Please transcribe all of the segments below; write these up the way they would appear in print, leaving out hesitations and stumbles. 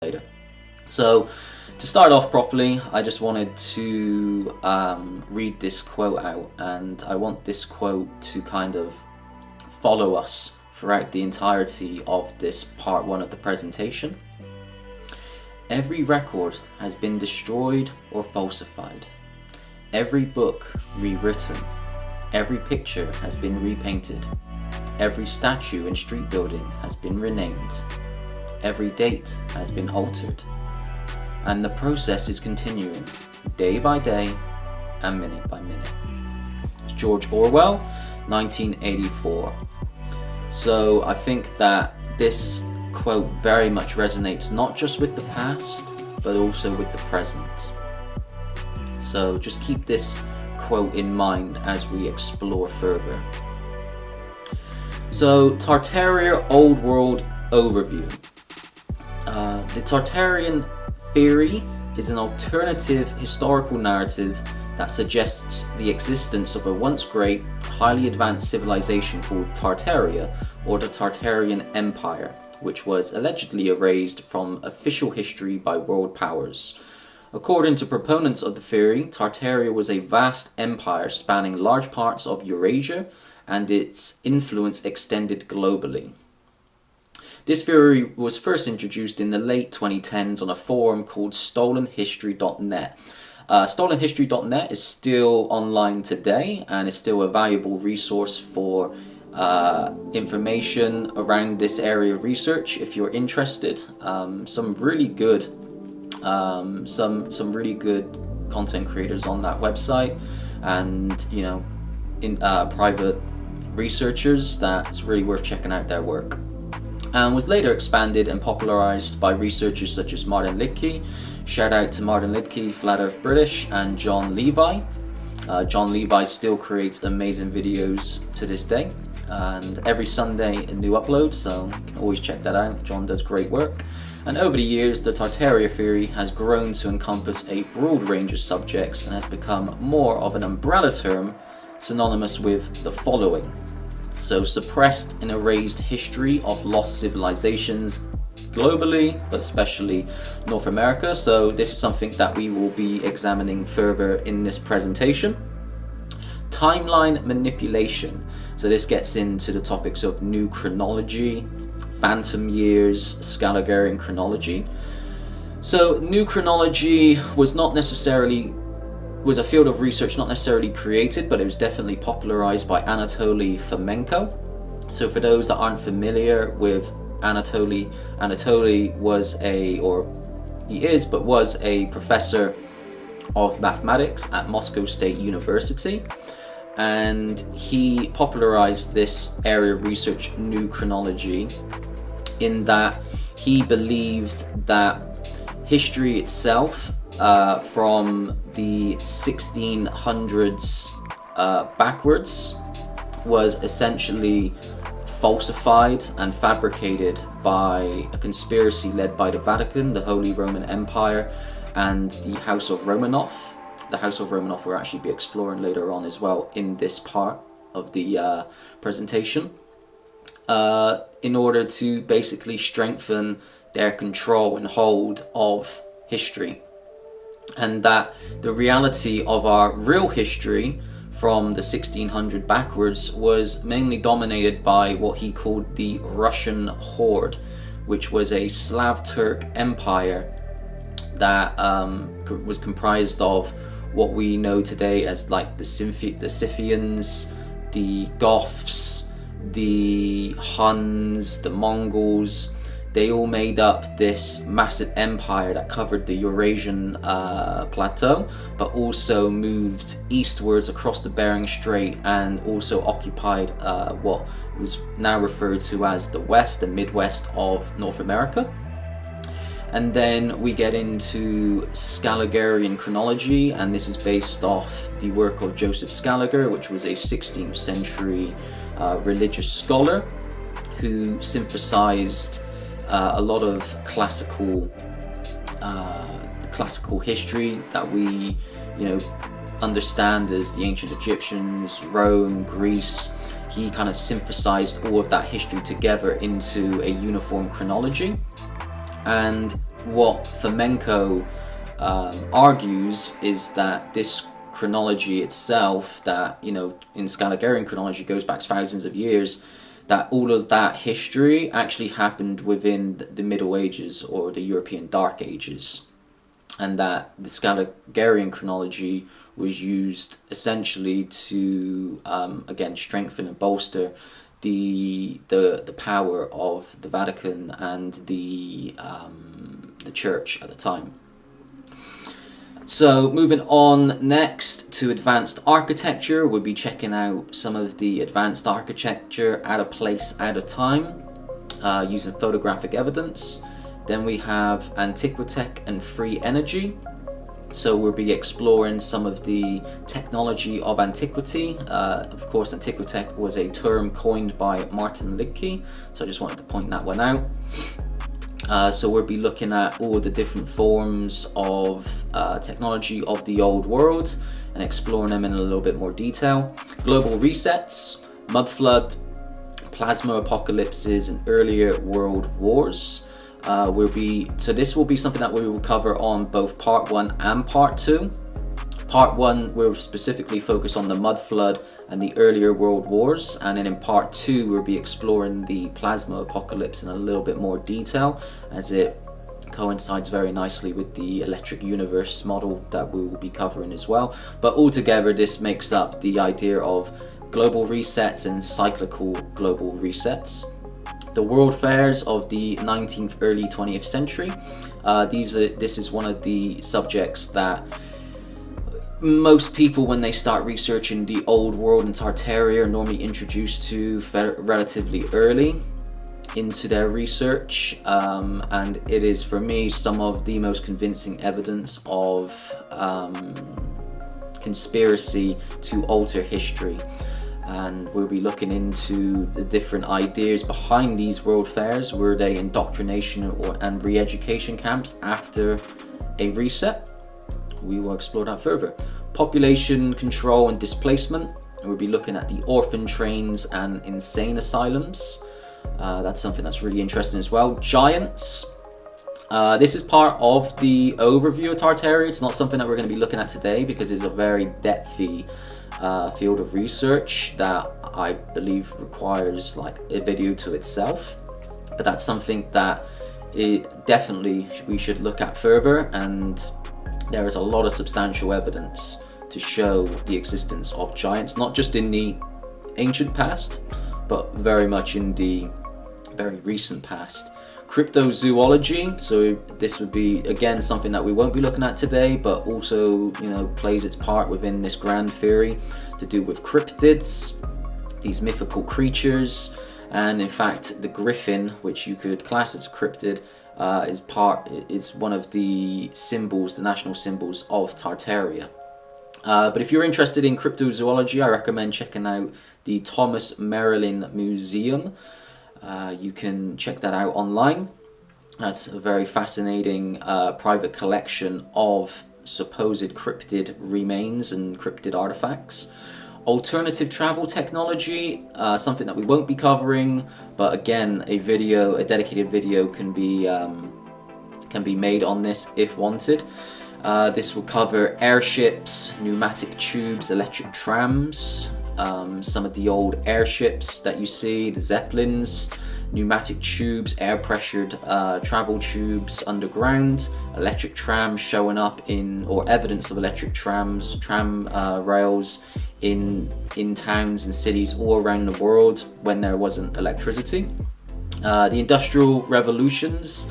later. So to start off properly, I just wanted to read this quote out, and I want this quote to kind of follow us throughout the entirety of this part one of the presentation. Every record has been destroyed or falsified. Every book rewritten. Every picture has been repainted. Every statue and street building has been renamed. Every date has been altered. And the process is continuing, day by day and minute by minute. George Orwell, 1984. So I think that this quote very much resonates not just with the past, but also with the present. So just keep this quote in mind as we explore further. So, Tartaria Old World Overview. The Tartarian theory is an alternative historical narrative that suggests the existence of a once great, highly advanced civilization called Tartaria, or the Tartarian Empire, which was allegedly erased from official history by world powers. According to proponents of the theory, Tartaria was a vast empire spanning large parts of Eurasia, and its influence extended globally. This theory was first introduced in the late 2010s on a forum called stolenhistory.net. Stolenhistory.net is still online today, and is still a valuable resource for information around this area of research if you're interested. Some really good content creators on that website, and private researchers that's really worth checking out their work. And was later expanded and popularized by researchers such as Martin Liedtke. Shout out to Martin Liedtke, Flat Earth British, and John Levi. John Levi still creates amazing videos to this day, and every Sunday a new upload, so you can always check that out. John does great work. And over the years, the Tartaria theory has grown to encompass a broad range of subjects and has become more of an umbrella term synonymous with the following. So, suppressed and erased history of lost civilizations globally, but especially North America. So this is something that we will be examining further in this presentation. Timeline manipulation. So this gets into the topics of new chronology, phantom years, Scaligerian chronology. So new chronology was a field of research not necessarily created, but it was definitely popularized by Anatoly Fomenko. So for those that aren't familiar with Anatoly was a professor of mathematics at Moscow State University, and he popularized this area of research, new chronology, in that he believed that history itself from the 1600s backwards was essentially falsified and fabricated by a conspiracy led by the Vatican, the Holy Roman Empire, and the House of Romanov. The House of Romanov we'll actually be exploring later on as well in this part of the presentation, in order to basically strengthen their control and hold of history. And that the reality of our real history from the 1600 backwards was mainly dominated by what he called the Russian Horde, which was a Slav Turk empire that was comprised of what we know today as like the Scythians, the Goths, the Huns, the Mongols. They all made up this massive empire that covered the Eurasian plateau, but also moved eastwards across the Bering Strait and also occupied what was now referred to as the West, the Midwest of North America. And then we get into Scaligerian chronology, and this is based off the work of Joseph Scaliger, which was a 16th century religious scholar who synthesized a lot of classical history that we understand as the ancient Egyptians, Rome, Greece. He kind of synthesized all of that history together into a uniform chronology. And what Fomenko argues is that this chronology itself, that, you know, in Scaligerian chronology goes back thousands of years, that all of that history actually happened within the Middle Ages or the European Dark Ages, and that the Scaligerian chronology was used essentially to again strengthen and bolster the power of the Vatican and the Church at the time. So moving on next to advanced architecture, we'll be checking out some of the advanced architecture at a place at a time using photographic evidence. Then we have Antiquitech and free energy. So we'll be exploring some of the technology of antiquity. Of course, Antiquitech was a term coined by Martin Liedtke, so I just wanted to point that one out. So we'll be looking at all the different forms of technology of the old world and exploring them in a little bit more detail. Global resets, mud flood, plasma apocalypses, and earlier world wars. So this will be something that we will cover on both part 1 and part 2. Part 1 we'll specifically focus on the mud flood and the earlier world wars, and then in part 2 we'll be exploring the plasma apocalypse in a little bit more detail, as it coincides very nicely with the electric universe model that we will be covering as well. But altogether this makes up the idea of global resets and cyclical global resets. The world fairs of the 19th, early 20th century. This is one of the subjects that most people, when they start researching the old world and Tartaria, are normally introduced to relatively early into their research, and it is, for me, some of the most convincing evidence of conspiracy to alter history. And we'll be looking into the different ideas behind these world fairs. Were they indoctrination and re-education camps after a reset? We will explore that further. Population control and displacement. And we'll be looking at the orphan trains and insane asylums. That's something that's really interesting as well. Giants. This is part of the overview of Tartaria. It's not something that we're going to be looking at today because it's a very depthy field of research that I believe requires like a video to itself. But that's something that definitely we should look at further, and there is a lot of substantial evidence to show the existence of giants, not just in the ancient past, but very much in the very recent past. Cryptozoology, so this would be again something that we won't be looking at today, but also, you know, plays its part within this grand theory to do with cryptids, these mythical creatures, and in fact the griffin, which you could class as a cryptid, is one of the symbols, the national symbols of Tartaria. But if you're interested in cryptozoology, I recommend checking out the Thomas Merlin Museum. You can check that out online. That's a very fascinating private collection of supposed cryptid remains and cryptid artifacts. Alternative travel technology, something that we won't be covering, but again, a dedicated video can be made on this if wanted. This will cover airships, pneumatic tubes, electric trams, some of the old airships that you see, the Zeppelins, pneumatic tubes, air pressured travel tubes underground, electric trams showing up or evidence of electric tram rails in towns and cities all around the world when there wasn't electricity. The Industrial Revolutions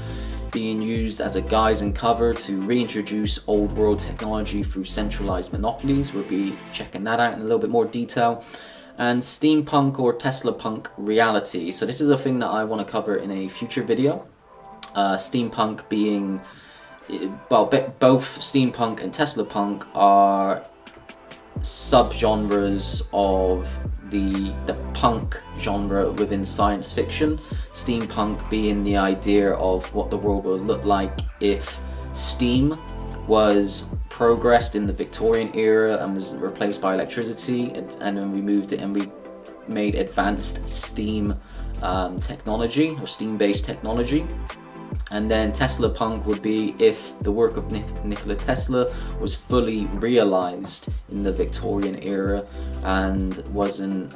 being used as a guise and cover to reintroduce old world technology through centralized monopolies. We'll be checking that out in a little bit more detail. And steampunk or Tesla punk reality. So this is a thing that I want to cover in a future video. Steampunk being, well, both steampunk and Tesla punk are subgenres of the punk genre within science fiction. Steampunk being the idea of what the world would look like if steam was progressed in the Victorian era and was replaced by electricity, and then we moved it and we made advanced steam technology or steam-based technology. And then Tesla punk would be if the work of Nikola Tesla was fully realized in the Victorian era and wasn't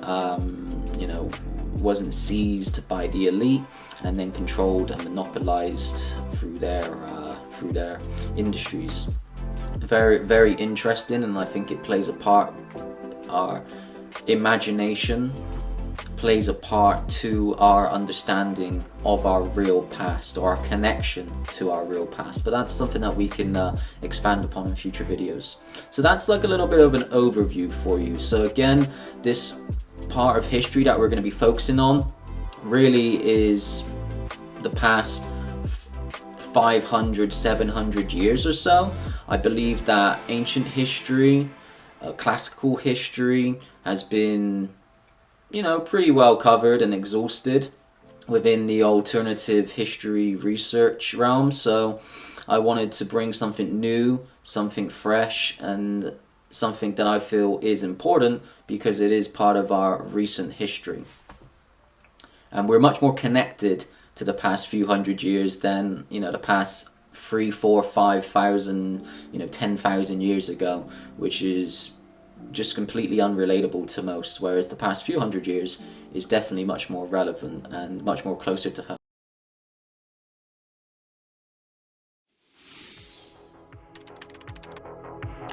seized by the elite and then controlled and monopolized through their industries. Very, very interesting, and I think it plays a part. Our imagination plays a part to our understanding of our real past, or our connection to our real past. But that's something that we can expand upon in future videos. So that's like a little bit of an overview for you. So again, this part of history that we're going to be focusing on really is the past 500, 700 years or so. I believe that ancient history, classical history has been, pretty well covered and exhausted within the alternative history research realm. So I wanted to bring something new, something fresh, and something that I feel is important because it is part of our recent history. And we're much more connected to the past few hundred years than, the past 3, 4, 5,000, 10,000 years ago, which is just completely unrelatable to most, whereas the past few hundred years is definitely much more relevant and much more closer to home.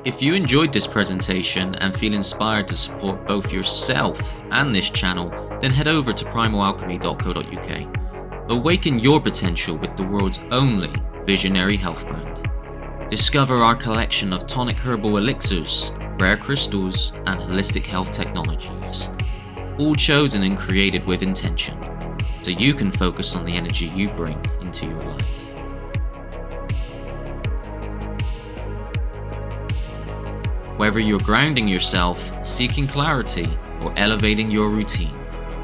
If you enjoyed this presentation and feel inspired to support both yourself and this channel, then head over to primalalchemy.co.uk. Awaken your potential with the world's only visionary health brand. Discover our collection of tonic herbal elixirs, rare crystals, and holistic health technologies, all chosen and created with intention, so you can focus on the energy you bring into your life. Whether you're grounding yourself, seeking clarity, or elevating your routine,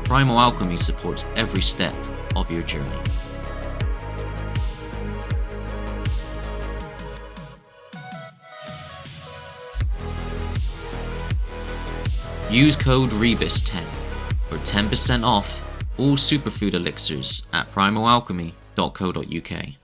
Primal Alchemy supports every step of your journey. Use code REBUS10 for 10% off all superfood elixirs at primalalchemy.co.uk.